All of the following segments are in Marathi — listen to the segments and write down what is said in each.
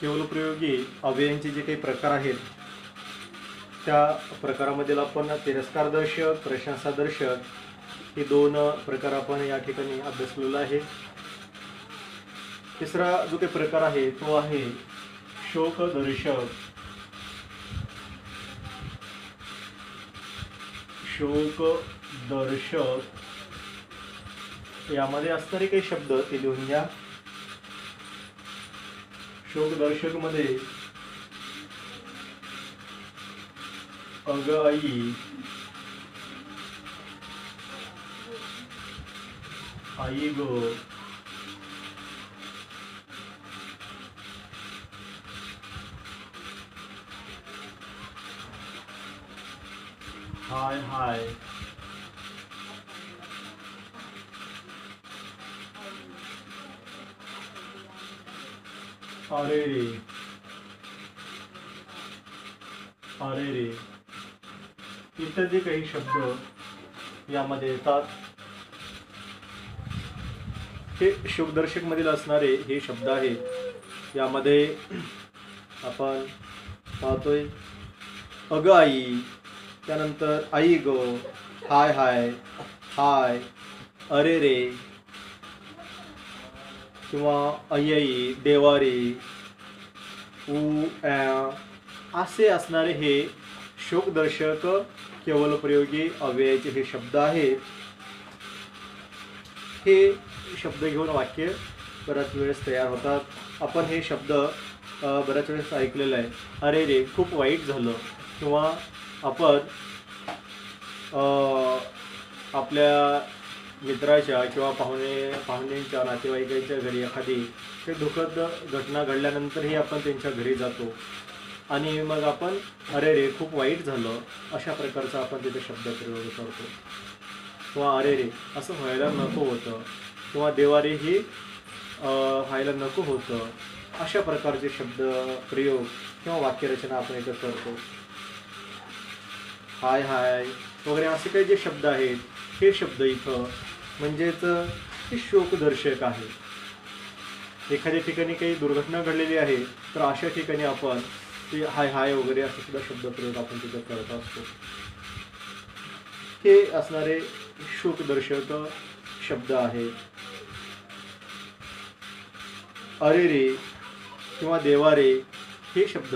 केवलप्रयोगी अव्ययांचे जे काही प्रकार आहेत त्या प्रकारामधील आपण तिरस्कारदर्शक, प्रशंसादर्शक हे दोन प्रकार आपण या ठिकाणी अभ्यासलेला आहे. तिसरा जो काही प्रकार आहे तो आहे शोकदर्शक. शोकदर्शक यामध्ये असणारे काही शब्द ते लिहून घ्या. शोकदर्शक मध्ये अग आई, आई गो, हाय हाय, अरे रे, अरे रे इत्यादी काही शब्द यामध्ये येतात. हे शोकदर्शक मधील असणारे हे शब्द आहेत. यामध्ये आपण पाहतोय अग आई, त्यानंतर आई गो, हाय हाय, हाय, अरे रे किंवा आई, देवारी, ऊ असे असणारे हे शोकदर्शक केवलप्रयोगी अव्ययाचे हे शब्द आहेत. हे शब्द घेऊन वाक्य बऱ्याच वेळेस तयार होतात. आपण हे शब्द बऱ्याच वेळेस ऐकलेलं आहे. अरे रे खूप वाईट झालं, किंवा आपण आपल्या मित्राच्या किंवा पाहुण्यांच्या नातेवाईकांच्या घरी एखादी ते दुःखद घटना घडल्यानंतरही आपण त्यांच्या घरी जातो आणि मग आपण अरे रे खूप वाईट झालं अशा प्रकारचा आपण तिथे शब्द प्रयोग करतो. किंवा अरे रे असं व्हायला नको होतं, किंवा देवारे हे व्हायला नको होतं, अशा प्रकारचे शब्द प्रयोग किंवा वाक्यरचना आपण इथं करतो. हाय हाय वगैरे असे काही जे शब्द आहेत हे शब्द इथं म्हणजेच हे शोकदर्शक आहे. एखाद्या ठिकाणी काही दुर्घटना घडलेली आहे तर अशा ठिकाणी आपण ते हाय हाय वगैरे असे सुद्धा शब्द प्रयोग आपण तिथं करत असतो. हे असणारे शोकदर्शक शब्द आहेत. अरे रे किंवा देवारे हे शब्द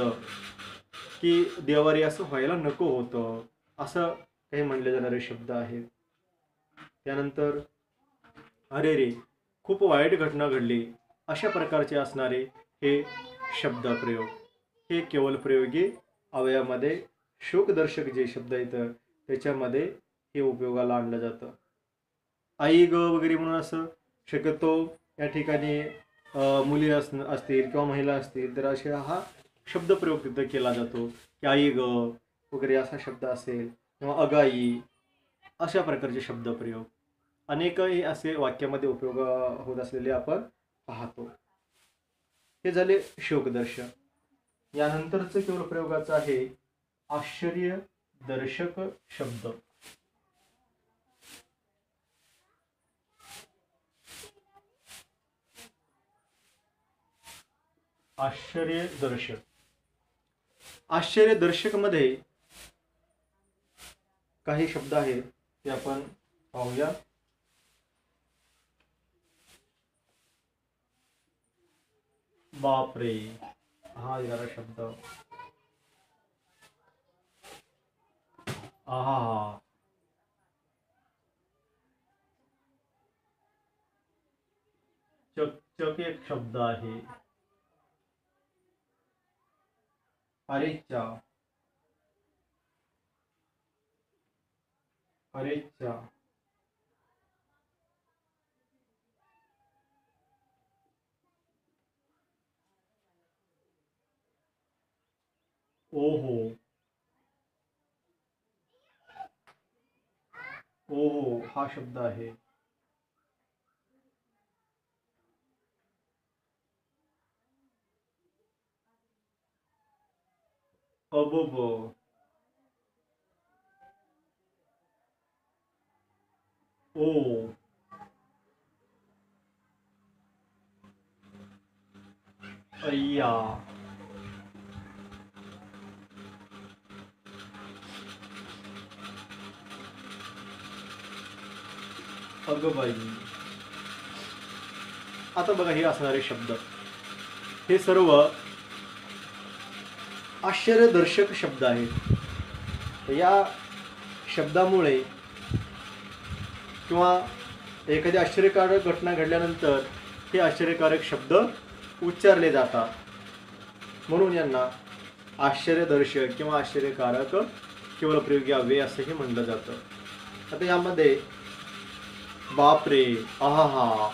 की देवारे असं व्हायला नको होतं असं काही म्हणले जाणारे शब्द आहेत. त्यानंतर अरे रे खूप वाईट घटना घडली अशा प्रकारचे असणारे हे शब्द प्रयोग हे केवलप्रयोगी अवयवामध्ये शोकदर्शक जे शब्द आहेत त्याच्यामध्ये हे उपयोगाला आणलं जातं. आई ग वगैरे म्हणून असं शक्यतो या ठिकाणी मुली असतील किंवा महिला असतील तर असे हा शब्द प्रयोग तिथं केला जातो की आई ग वगैरे असा शब्द असेल, किंवा अगाई अशा प्रकारचे शब्द प्रयोग अनेकही असे वाक्यामध्ये उपयोग होत असलेले आपण पाहतो. हे झाले शोकदर्शक. यानंतरचं केवळ प्रयोगाचं आहे आश्चर्यदर्शक शब्द. आश्चर्यदर्शक, आश्चर्यदर्शक मध्ये काही शब्द आहेत ते आपण पाहूया. बापरे हा येणारा शब्द, आहा, चकचक एक शब्द आहे. अरेच्चा, अरेच्चा, ओहो, ओहो हा शब्द आहे. अबब, ओ, अय्या, अगबाई. आता बघा हे असणारे शब्द हे सर्व आश्चर्यदर्शक शब्द आहेत. या शब्दामुळे किंवा एखादी आश्चर्यकारक घटना घडल्यानंतर हे आश्चर्यकारक शब्द उच्चारले जातात, म्हणून यांना आश्चर्यदर्शक किंवा आश्चर्यकारक केवळ प्रयोगी अव्यय असंही म्हटलं जातं. आता यामध्ये बापरे, आहा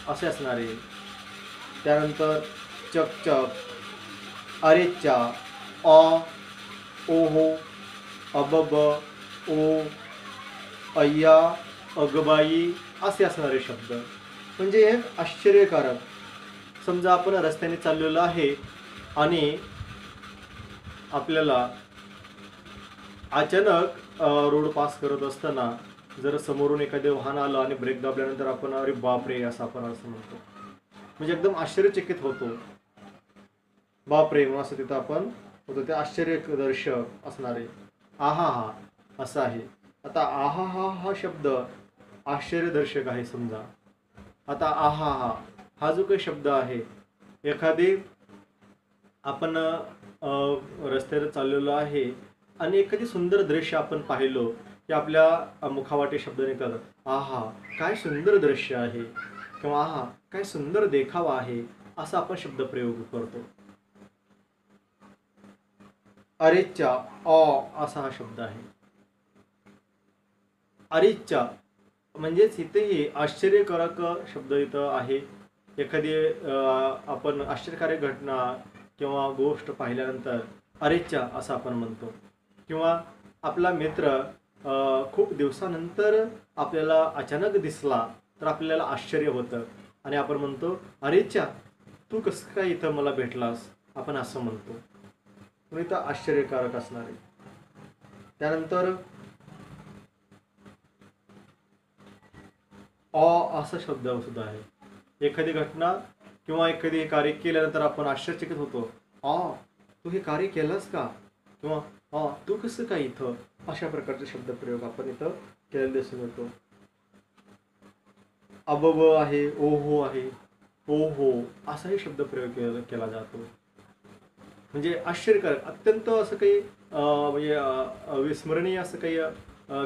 असे असणारे, त्यानंतर चकचक, अरेच्चा, अ, ओहो, अबब, ओ, अय्या, अगबाई असे असणारे शब्द. म्हणजे हे आश्चर्यकारक. समजा आपण रस्त्याने चाललेलो आहे आणि आपल्याला अचानक रोड पास करत असताना जर समोरून एखादे वाहन आलं आणि ब्रेक दाबल्यानंतर आपण अरे बापरे असं आपण असं म्हणतो, म्हणजे एकदम आश्चर्यचकित होतो. बापरे म्हणून असं तिथं आपण होतो, ते आश्चर्यदर्शक असणारे. आहा हा असं आहे. आता आहा हा शब्द आश्चर्यदर्शक आहे समजा. आता आहा हा जो काही शब्द आहे, एखादी आपण रस्त्यावर चाललेलो आहे आणि एखादी सुंदर दृश्य आपण पाहिलो की आपल्या मुखावाटे शब्द निघतात. आहा काय सुंदर दृश्य आहे किंवा आहा काय सुंदर देखावा आहे, असा आपण शब्द प्रयोग करतो. अरेच्चा, असा हा शब्द आहे. अरेच्चा म्हणजेच इथेही आश्चर्यकारक शब्द इथं आहे. एखादी आपण आश्चर्यकारक घटना किंवा गोष्ट पाहिल्यानंतर अरेच्चा असं आपण म्हणतो. किंवा आपला मित्र खूप दिवसानंतर आपल्याला अचानक दिसला तर आपल्याला आश्चर्य होतं आणि आपण म्हणतो अरेच्चा तू कसं काय इथं मला भेटलास, आपण असं म्हणतो. म्हणून इथं आश्चर्यकारक असणार आहे. त्यानंतर असा शब्द सुद्धा आहे. एखादी घटना किंवा एखादी कार्य केल्यानंतर आपण आश्चर्यचकित होतो. तू हे कार्य केलंस का, किंवा तू कसं काय इथं, अशा प्रकारचे शब्दप्रयोग आपण इथं केलेले दिसून येतो. अबब आहे, ओहो आहे, ओहो असाही शब्दप्रयोग केला जातो. म्हणजे आश्चर्यकारक अत्यंत असं काही म्हणजे अविस्मरणीय असं काही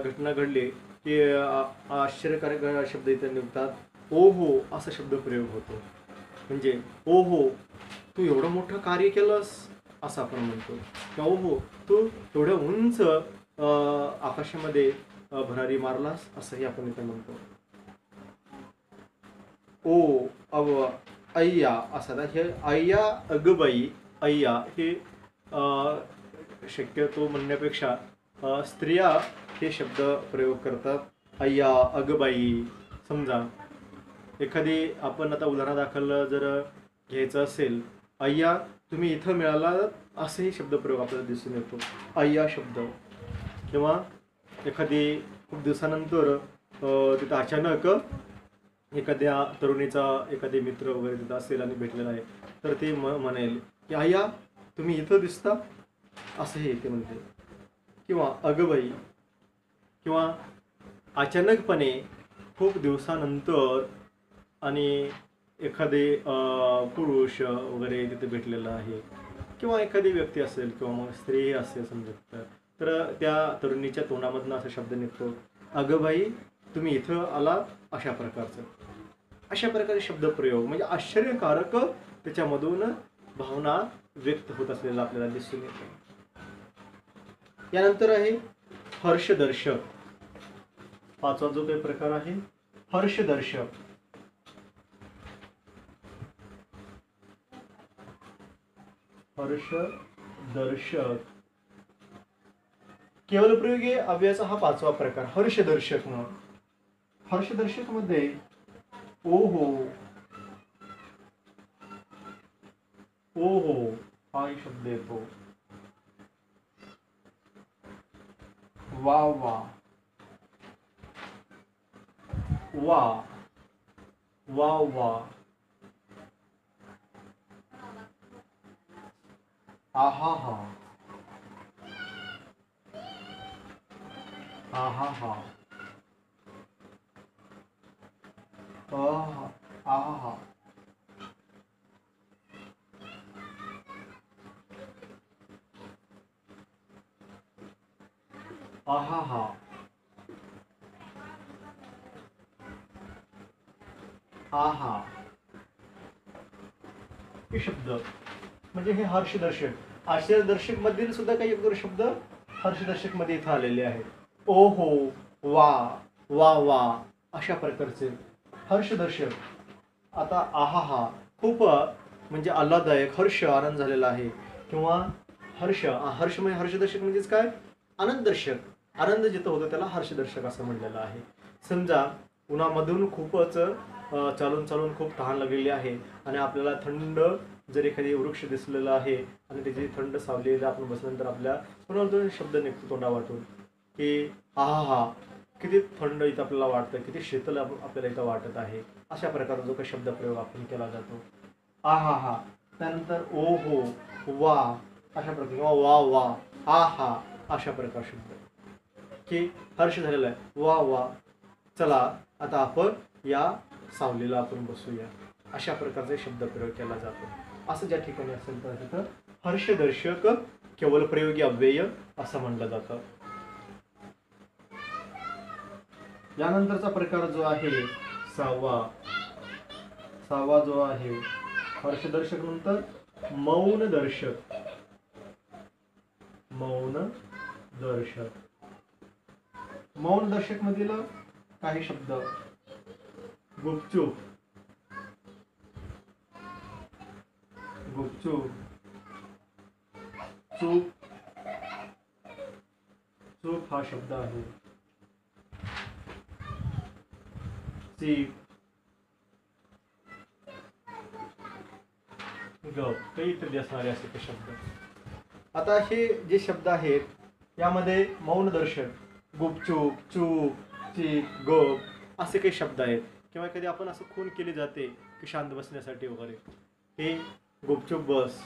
घटना घडली की आश्चर्यकारक शब्द इथे निघतात. ओहो असा शब्द प्रयोग होतो. म्हणजे ओहो तू एवढं मोठं कार्य केलंस असं आपण म्हणतो. किंवा ओहो तू एवढ्या उंच आकाशामध्ये भरारी मारलास असंही आपण इथे म्हणतो. ओ अव अय्या असा. हे अय्या अगबाई अय्या हे शक्यतो म्हणण्यापेक्षा स्त्रिया हे शब्द प्रयोग करतात. अय्या अगबाई. समजा एखादी आपण आता उदाहरणादाखल जर घ्यायचं असेल, अय्या तुम्ही इथं मिळाला असेही शब्दप्रयोग आपल्याला दिसून येतो. अय्या शब्द. किंवा एखादी खूप दिवसानंतर तिथं अचानक एखाद्या तरुणीचा एखादे मित्र वगैरे तिथं असेल आणि भेटलेला आहे तर ते म्हणेल की अय्या तुम्ही इथं दिसता, असंही ते म्हणते. किंवा अगबाई. किंवा अचानकपणे खूप दिवसानंतर आणि एखादे पुरुष वगैरे तिथे भेटलेला आहे किंवा एखादी व्यक्ती असेल किंवा मग स्त्री असेल समजा, तर त्या तरुणीच्या तोंडामधनं असा शब्द निघतो, अगबाई तुम्ही इथं आला, अशा प्रकारचं. अशा प्रकारे शब्दप्रयोग म्हणजे आश्चर्यकारक त्याच्यामधून भावना व्यक्त होत असलेला आपल्याला दिसून येतो. यानंतर आहे हर्षदर्शक. पाचवा जो काही प्रकार आहे हर्षदर्शक. हर्षदर्शक केवलप्रयोगी अव्ययाचा हा पाचवा प्रकार हर्षदर्शक. म्हणून हर्षदर्शक मध्ये ओहो ओहो हा शब्द येतो. वा वा वा वा वा. आहा हा आहा हा. आहा आहा आहा आहा हे शब्द म्हणजे हे हर्षदर्शक. आश्चर्यदर्शक मधील सुद्धा काही एक दोन शब्द हर्षदर्शक मध्ये इथं आलेले आहेत. ओ हो, वा, वा वा अशा प्रकारचे हर्षदर्शक. आता आहा हा खूप म्हणजे आल्हाददायक, हर्ष, आनंद झालेला आहे. किंवा हर्ष म्हणजे हर्षदर्शक म्हणजेच काय, आनंददर्शक. आनंद जिथं होतो त्याला हर्षदर्शक असं म्हणलेलं आहे. समजा उन्हामधून खूपच चालून चालून खूप तहान लागलेली आहे आणि आपल्याला थंड जर एखादी वृक्ष दिसलेला आहे आणि त्याची थंड सावलीला आपण बसल्यानंतर आपल्या तोंडातून शब्द निघतो तोंडावाटून की आहा हा, किती थंड इथं आपल्याला वाटतं, किती शीतल आपल्याला इथं वाटत आहे. अशा प्रकारचा जो काही शब्दप्रयोग आपण केला जातो. आहा हा, त्यानंतर ओ हो, वा अशा प्रकारे, किंवा वा वा, हा हा अशा प्रकार शब्द की हर्ष झालेला आहे. वा वा, चला आता आपण या सावलीला आपण बसूया, अशा प्रकारचा शब्दप्रयोग केला जातो. असं ज्या ठिकाणी असेल तर तिथं हर्षदर्शक केवळ प्रयोगी अव्यय असं म्हणलं जातं. यानंतरचा प्रकार जो आहे सहावा जो आहे हर्षदर्शक नंतर मौन दर्शक. मौन दर्शक मधील काही शब्द गुपचूप, चूप, चूप हा शब्द आहे. चीप, गप, काही इत्यादी असणारे असे ते शब्द. आता हे जे शब्द आहेत यामध्ये मौन दर्शक, गुपचूप, चूप, चीप, गप असे काही शब्द आहेत. किंवा कधी आपण असं खून केली जाते की शांत बसण्यासाठी वगैरे, हे गुपचूप बस,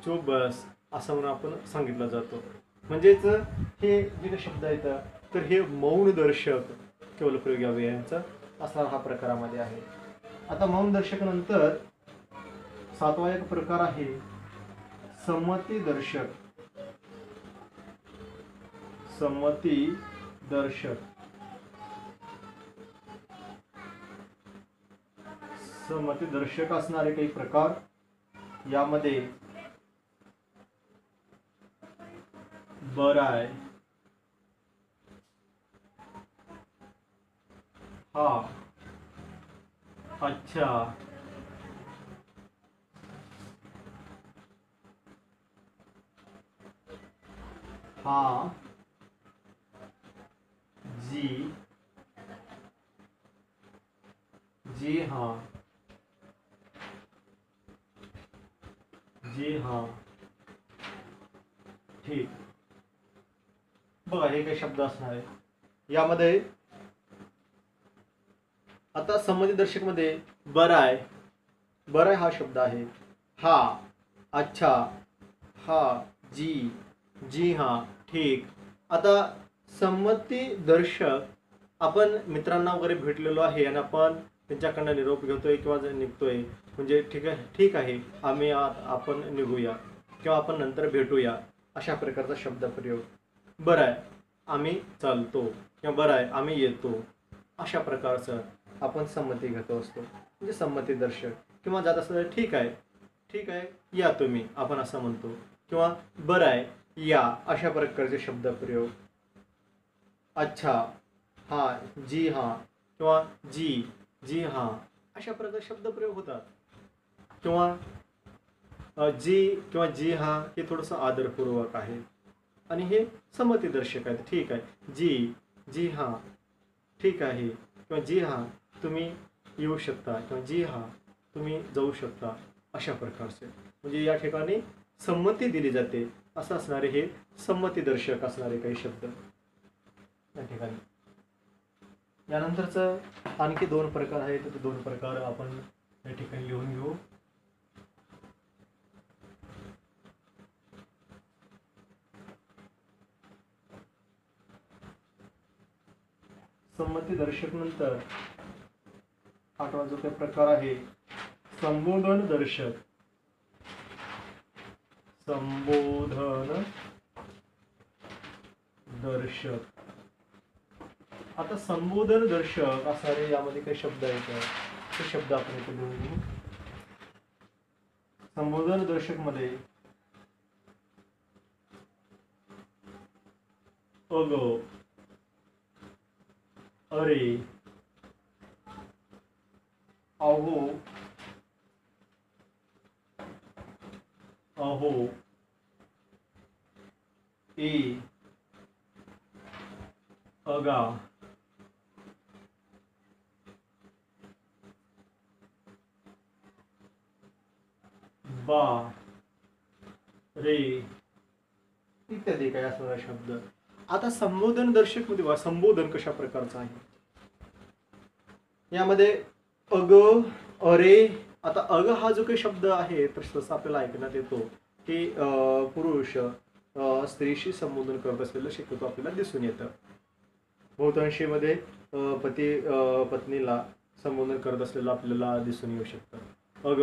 चूप बस असं म्हणून आपण सांगितलं जातो. म्हणजेच हे जे काही शब्द आहेत तर हे मौन दर्शक केवळ प्रयोगी अव्ययांचा असा हा प्रकारामध्ये आहे. आता मौन दर्शक नंतर सातवा एक प्रकार आहे संमती दर्शक. संमती दर्शक असणारे काही प्रकार यामध्ये बरं आहे, हा, अच्छा, हा, जी, जी हाँ, जी हाँ, ठीक. बघा हे काही शब्द असणार आहे यामध्ये. आता संमती दर्शक मध्ये बराय हा शब्द आहे. हा, अच्छा, हा, जी, जी हाँ, ठीक. आता संमती दर्शक आपण मित्रांना वगैरे भेटलेलो आहे आणि आपण त्यांच्याकडनं निरोप घेतोय किंवा निघतोय म्हणजे ठीक आहे आपण निघूया किंवा आपण नंतर भेटूया अशा प्रकारचा शब्दप्रयोग. बरं आहे आम्ही चालतो किंवा बरं आहे आम्ही येतो अशा प्रकारचं आपण संमती घेतो असतो. म्हणजे संमती दर्शक. किंवा जात असतं ठीक आहे या तुम्ही आपण असं म्हणतो. किंवा बरं आहे या अशा प्रकारचे शब्दप्रयोग. अच्छा, हा, जी हाँ किंवा जी हाँ अशा प्रकारचे शब्दप्रयोग होतात. किंवा जी किंवा जी हाँ हे थोडंसं आदरपूर्वक आहे आणि हे संमतीदर्शक आहे. ठीक आहे, जी हाँ ठीक आहे किंवा जी हाँ तुम्ही येऊ शकता किंवा जी हाँ तुम्ही जाऊ शकता अशा प्रकारचे. म्हणजे या ठिकाणी संमती दिली जाते असं असणारे हे संमतीदर्शक असणारे काही शब्द या ठिकाणी. यानंतरचं आणखी दोन प्रकार आहेत. ते दोन प्रकार आपण या ठिकाणी लिहून घेऊ. संमती दर्शक नंतर आठवा जो काही प्रकार आहे संबोधन दर्शक. संबोधन दर्शक. आता संबोधन दर्शक असणारे यामध्ये काही शब्द आहेत ते शब्द आपण इथे लिहून घेऊ. संबोधन दर्शक मध्ये अग, अरे, अहो, अहो, ए, अगा, बा, रे इत्यादी काही असणारा शब्द. आता संबोधन दर्शक मध्ये बघा संबोधन कशा प्रकारचं आहे. यामध्ये अग, अरे. आता अग हा जो काही शब्द आहे तर तसं आपल्याला ऐकण्यात येतो की पुरुष स्त्रीशी संबोधन करत असलेलं शक्यतो आपल्याला दिसून येतं. बहुतांशीमध्ये पत्नीला संबोधन करत असलेलं आपल्याला दिसून येऊ शकतं. अग,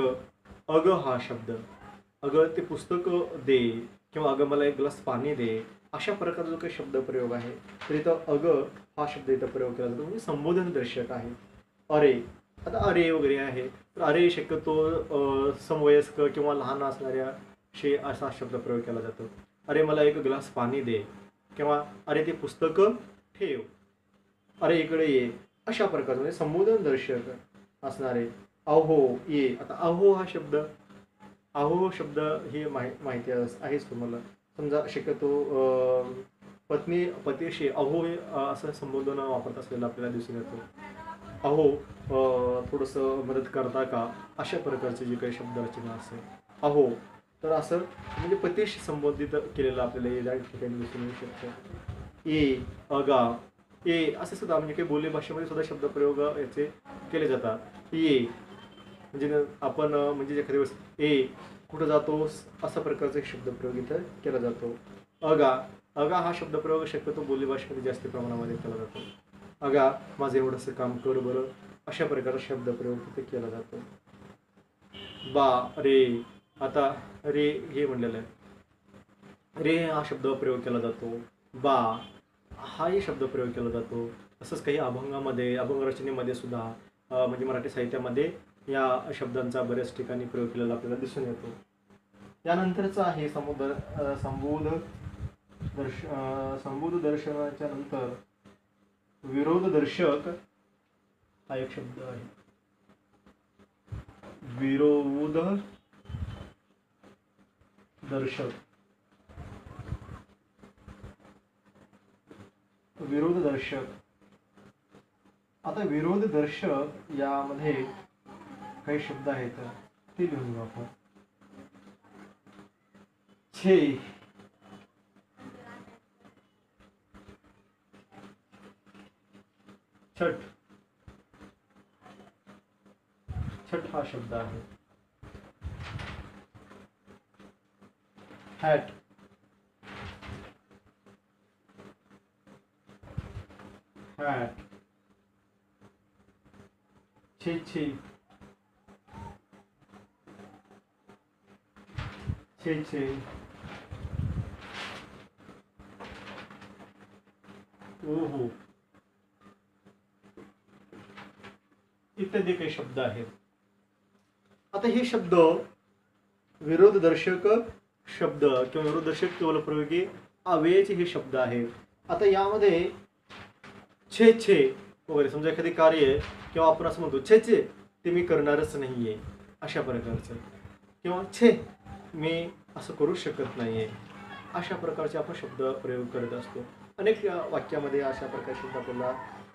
अग हा शब्द, अग ते पुस्तक दे किंवा अगं मला एक ग्लास पाणी दे, अशा प्रकारचा जो काही शब्द प्रयोग आहे तर इथं अग हा शब्द इथं प्रयोग केला जातो म्हणजे संबोधन दर्शक आहे. अरे, आता अरे वगैरे आहे तर अरे शक्यतो समवयस्क किंवा लहान असणाऱ्या असा शब्द प्रयोग केला जातो. अरे मला एक ग्लास पाणी दे किंवा अरे ते पुस्तक ठेव, अरे इकडे ये, अशा प्रकारचं म्हणजे संबोधन दर्शक असणारे. अहो, ये. आता अहो हा शब्द, अहो शब्द हे माहिती आहेच तुम्हाला. समजा शक्यतो पतीशी अहो हे असं संबोधन वापरत असलेलं आपल्याला दिसून येतो. अहो थोडंसं मदत करता का, अशा प्रकारचे जे काही शब्द रचना असेल अहो, तर असं म्हणजे पतीशी संबोधित केलेलं आपल्याला या ठिकाणी दिसून येऊ शकतं. ए, अगा, ए असे सुद्धा म्हणजे काही बोली भाषेमध्ये सुद्धा शब्दप्रयोग याचे केले जातात. ये म्हणजे आपण म्हणजे एखाद्या वेळेस ए कुठं जातोस असा प्रकारचा एक शब्दप्रयोग इथं केला जातो. अगा, अगा हा शब्दप्रयोग शक्यतो बोली भाषेमध्ये जास्त प्रमाणामध्ये केला जातो. अगा माझं एवढंसं काम कर बरं, अशा प्रकारचा शब्दप्रयोग तिथे केला जातो. बा, रे. आता रे हे म्हणलेलं आहे, रे हा शब्द प्रयोग केला जातो. बा हाही शब्द प्रयोग केला जातो. तसंच काही अभंगामध्ये, अभंग रचनेमध्ये सुद्धा म्हणजे मराठी साहित्यामध्ये या शब्दांचा बऱ्याच ठिकाणी प्रयोग केलेला आपल्याला दिसून येतो. त्यानंतरचा आहे संबोध दर्शनाच्या नंतर विरोध दर्शक हा एक शब्द आहे. विरोध दर्शक. विरोध दर्शक. आता विरोध दर्शक यामध्ये काही शब्द आहेत ते लिहून घेऊ आपण. छे, छट. छट हा शब्द आहे. Hat, hat. छे छे, छे छे. ओहो इत्यादी काही शब्द आहेत. आता हे शब्द विरोधदर्शक शब्द किंवा विरोधदर्शक केवळ प्रयोगी अव्ययाचे हे शब्द आहेत. आता यामध्ये छे छे वगैरे समजा एखादी कार्य आहे किंवा आपण असं म्हणतो छे छे ते मी करणारच नाहीये अशा प्रकारचं, किंवा छे मी असं करू शकत नाहीये, अशा प्रकारचे आपण शब्द प्रयोग करत असतो. अनेक वाक्यामध्ये अशा प्रकारचे शब्द आपल्याला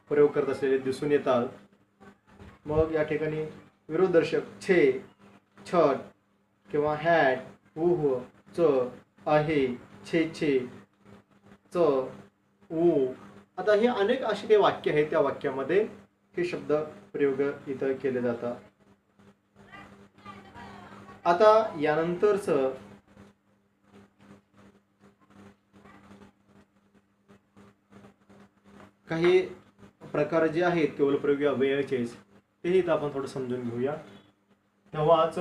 प्रयोग करत असलेले दिसून येतात. मग या ठिकाणी विरोधदर्शक छे, छट किंवा हॅट, उह, च, आहे, छे छे, च, ऊ. आता हे अनेक असे काही वाक्य आहेत, त्या वाक्यामध्ये हे शब्द प्रयोग इथं केले जातात. आता यानंतरच काही प्रकार जे आहेत केवळ प्रयोगी अव्ययाचेच तेही इथं आपण थोडं समजून घेऊया. तेव्हाच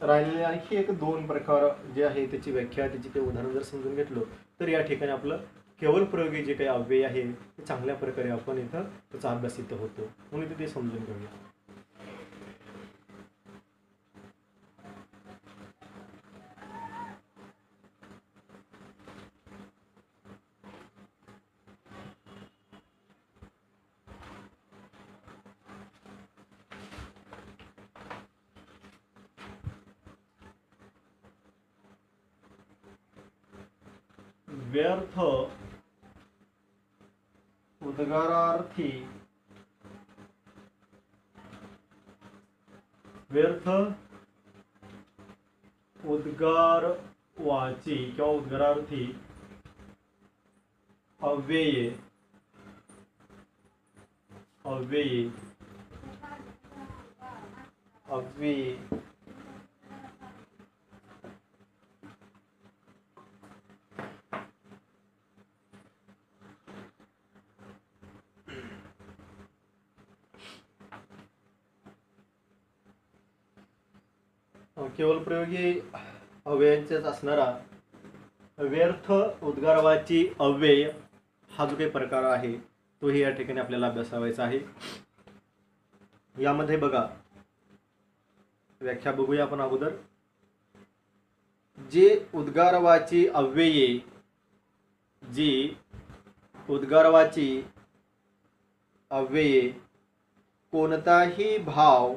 राहिलेले आणखी एक दोन प्रकार जे आहे त्याची व्याख्या, त्याची ते उदाहरण जर समजून घेतलं तर या ठिकाणी आपलं केवळ प्रयोगी जे काही अव्यय आहे ते चांगल्या प्रकारे आपण इथं त्याचा अभ्यास इथं होतो. म्हणून इथे ते समजून घेऊया. व्यर्थ उद्गारार्थी व्यर्थ उद्गारवाची किंवा उद्गारार्थी अव्यये अव्यये अव्यये केवळ प्रयोगी अव्ययांचाच असणारा व्यर्थ उद्गारवाची अव्यय हा जो काही प्रकार आहे तोही या ठिकाणी आपल्याला अभ्यासावायचा आहे. यामध्ये बघा व्याख्या बघूया आपण अगोदर. जे उद्गारवाची अव्यये जी उद्गारवाची अव्यये कोणताही भाव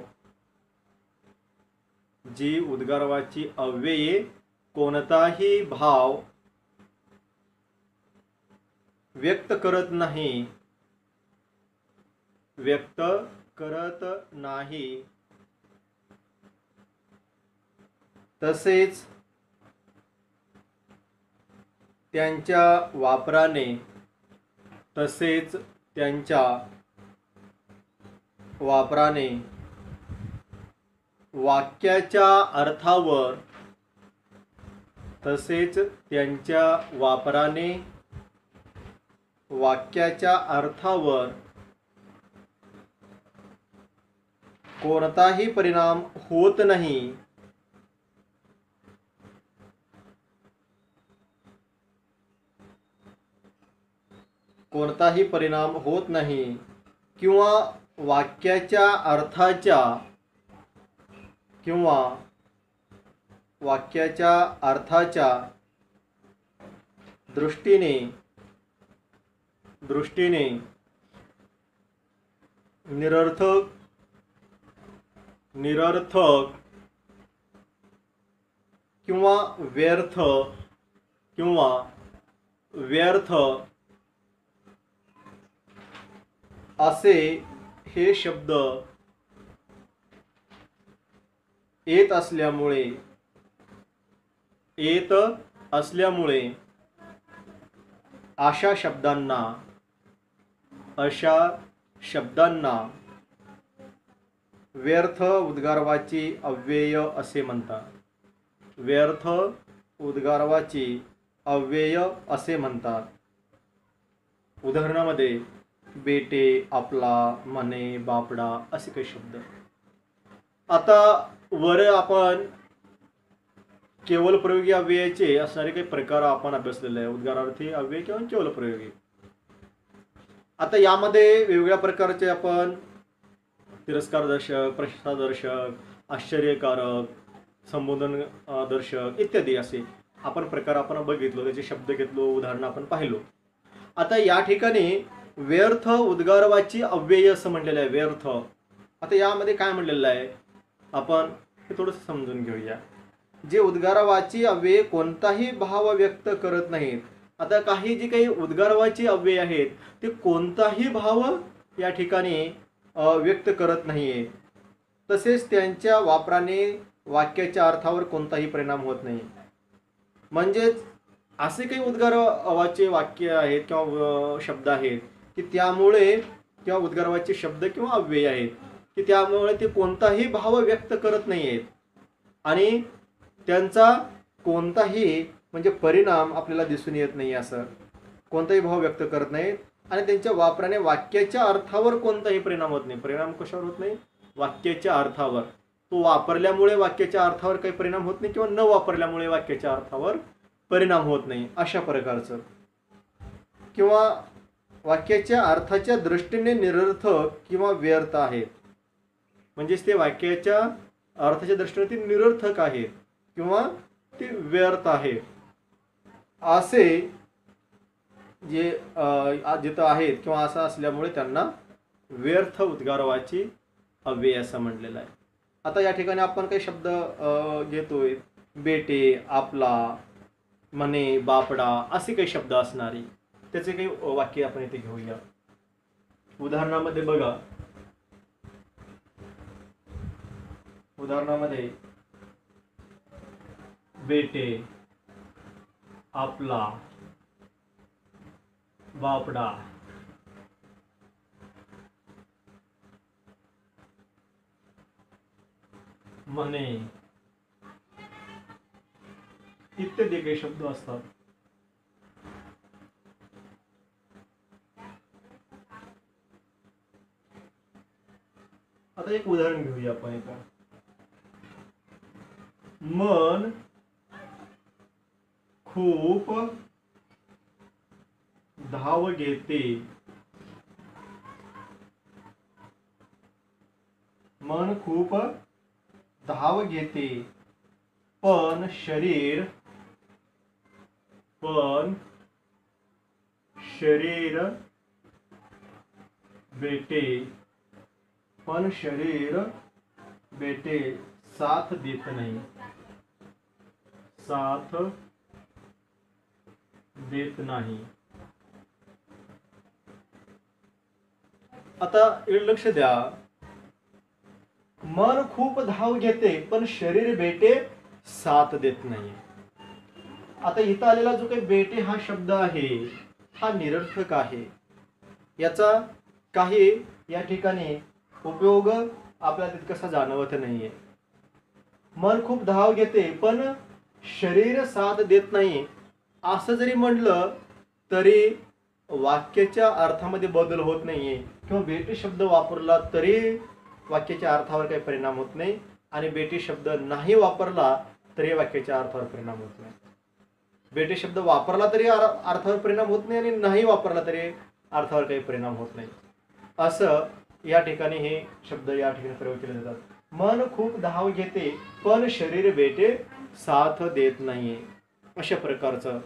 जी उद्गारवाची अव्यये कोणताही भाव व्यक्त करत नाही तसेच त्यांच्या वापराने वाक्याच्या अर्थावर कोणताही परिणाम होत नाही किंवा वाक्याच्या अर्थाच्या दृष्टीने निरर्थक किंवा व्यर्थ असे हे शब्द येत असल्यामुळे अशा शब्दांना व्यर्थ उद्गारवाची अव्यय असे म्हणतात. उदाहरणामध्ये बेटे, आपला, म्हणे, बापडा असे काही शब्द. आता वर आपण केवळ प्रयोगी अव्ययाचे असणारे काही प्रकार आपण अभ्यासलेले आहे. उद्गारार्थी अव्यय किंवा केवळ प्रयोगी. आता यामध्ये वेगवेगळ्या प्रकारचे आपण तिरस्कारदर्शक, प्रशंसादर्शक, आश्चर्यकारक, संबोधन दर्शक इत्यादी असे आपण प्रकार आपण बघितलो, त्याचे शब्द घेतलो, उदाहरण आपण पाहिलो. आता या ठिकाणी व्यर्थ उद्गारवाची अव्यय असं म्हटलेलं आहे. व्यर्थ. आता यामध्ये काय म्हटलेलं आहे आपण हे थोडंसं समजून घेऊया. जे उद्गारवाची अव्यय कोणताही भाव व्यक्त करत नाहीत. आता काही उद्गारवाची अव्यय आहेत ते कोणताही भाव या ठिकाणी व्यक्त करत नाहीये. तसेच त्यांच्या वापराने वाक्याच्या अर्थावर कोणताही परिणाम होत नाही. म्हणजेच असे काही उद्गारवाचे वाक्य आहेत किंवा शब्द आहेत की त्यामुळे किंवा उद्गारवाचे शब्द किंवा अव्यय आहेत की त्यामुळे ते कोणताही भाव व्यक्त करत नाहीयेत आणि त्यांचा कोणताही म्हणजे परिणाम आपल्याला दिसून येत नाही. असं कोणताही भाव व्यक्त करत नाहीत आणि त्यांच्या वापराने वाक्याच्या अर्थावर कोणताही परिणाम होत नाही. परिणाम कशावर होत नाही? वाक्याच्या अर्थावर, तो वापरल्यामुळे वाक्याच्या अर्थावर काही परिणाम होत नाही किंवा न वापरल्यामुळे वाक्याच्या अर्थावर परिणाम होत नाही अशा प्रकारचं, किंवा वाक्याच्या अर्थाच्या दृष्टीने निरर्थक किंवा व्यर्थ आहेत, म्हणजेच ते वाक्याच्या अर्थाच्या दृष्टीने ते निरर्थक आहेत किंवा ते व्यर्थ आहेत असे जे जिथं आहेत किंवा असं असल्यामुळे त्यांना व्यर्थ उद्गारवाची अव्यय असं म्हटलेलं आहे. आता या ठिकाणी आपण काही शब्द घेतोय, बेटे, आपला, म्हणे, बापडा असे काही शब्द असणारे, त्याचे काही वाक्य आपण इथे घेऊया. उदाहरणामध्ये बघा, उदाहरणामध्ये बेटे, आपला, बापडा, म्हणे इत्यादी काही शब्द असतात. आता एक उदाहरण घेऊया आपण इथं. मन खूप धाव घेते, मन खूप धाव घेते, पण शरीर बेटे, पण शरीर बेटे साथ देत नाही, साथ देत नाही. आता लक्ष द्या, मन खूप धाव घेते पण शरीर बेटे साथ देत नाही. आता इथं आलेला जो काही बेटे हा शब्द आहे हा निरर्थक आहे, याचा काही या ठिकाणी उपयोग आपल्याला तितकासा जाणवत नाहीये. मन खूप धाव घेते पण शरीर साथ देत नाही असं जरी म्हटलं तरी वाक्याच्या अर्थामध्ये बदल होत नाहीये, किंवा बेटे शब्द वापरला तरी वाक्याच्या अर्थावर काही परिणाम होत नाही, आणि बेटे शब्द नाही वापरला तरी वाक्याच्या अर्थावर परिणाम होत नाही. बेटे शब्द वापरला तरी अर्थावर परिणाम होत नाही आणि नाही वापरला तरी अर्थावर काही परिणाम होत नाही. असं या ठिकाणी हे शब्द या ठिकाणी प्रयोग केले जातात. मन खूप धाव घेते पण शरीर बेटे साथ देत नाहीये अशा प्रकारचं.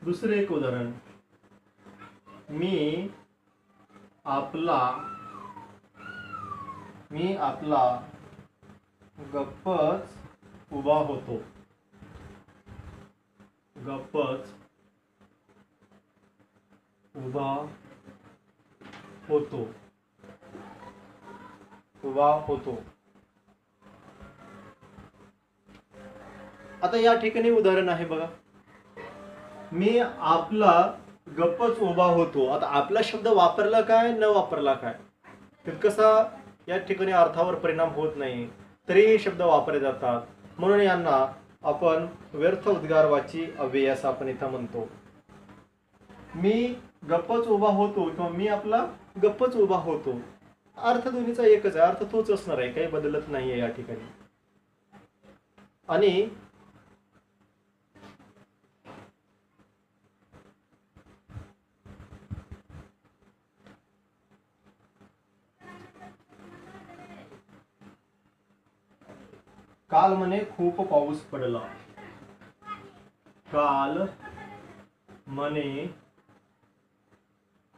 दुसरे एक उदाहरण, मी आपला गप्पच उभा होतो, गप्पच उभा होतो, उभा होतो. आता या ठिकाणी उदाहरण आहे बघा, मी आपला गप्पच उभा होतो. आता आपला शब्द वापरला काय न वापरला काय तितकसा या ठिकाणी अर्थावर परिणाम होत नाही, तरी हे शब्द वापरले जातात, म्हणून यांना आपण व्यर्थ उद्गारवाची अव्यय असं आपण इथं म्हणतो. मी गप्पच उभा होतो किंवा मी आपला गप्पच उभा होतो, अर्थ दोन्हीचा एकच आहे, अर्थ तोच असणार आहे, काही बदलत नाहीये या ठिकाणी. आणि काल म्हणे खूप पाऊस पडला, काल म्हणे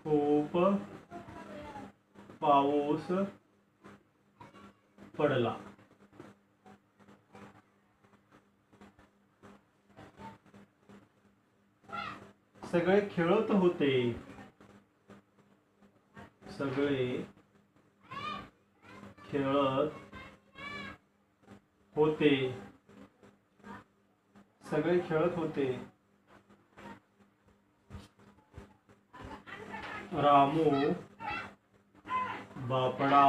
खूप पाऊस पडला. सगळे खेळत होते, सगळे खेळत होते, सगळे खेळत होते. रामू बापडा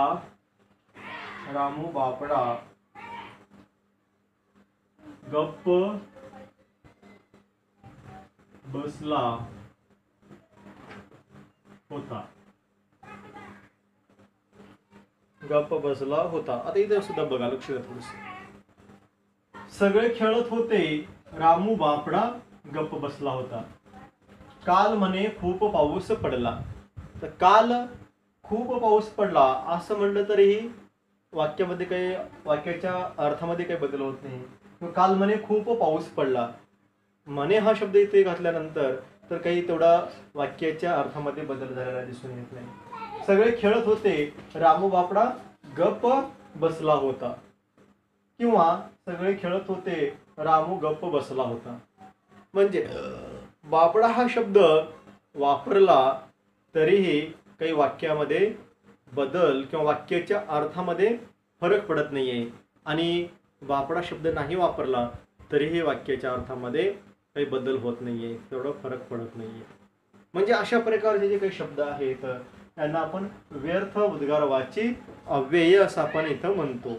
गप्प बसला होता. गप्प बसला होता. आता इथे सुद्धा बघा, लक्ष द्या थोडस. सगळे खेळत होते, रामू बापडा गप्प बसला होता. काल म्हणे खूप पाऊस पडला. तर काल खूप पाऊस पडला असं म्हटलं तरीही वाक्यामध्ये काही, वाक्याच्या अर्थामध्ये काही बदल होत नाही. काल म्हणे खूप पाऊस पडला, म्हणे हा शब्द इथे घातल्यानंतर तर काही तेवढा वाक्याच्या अर्थामध्ये बदल झालेला दिसून येत नाही. सगळे खेळत होते, रामू बापडा गप्प बसला होता, किंवा सगळे खेळत होते, रामू गप्प बसला होता. म्हणजे बापडा हा शब्द वापरला तरीही काही वाक्यामध्ये बदल किंवा वाक्याच्या अर्थामध्ये फरक पडत नाहीये, आणि बापडा शब्द नाही वापरला तरीही वाक्याच्या अर्थामध्ये काही बदल होत नाहीये, तेवढा फरक पडत नाहीये. म्हणजे अशा प्रकारचे जे काही शब्द आहेत त्यांना आपण व्यर्थ उद्गारवाची अव्यय असं आपण इथं म्हणतो.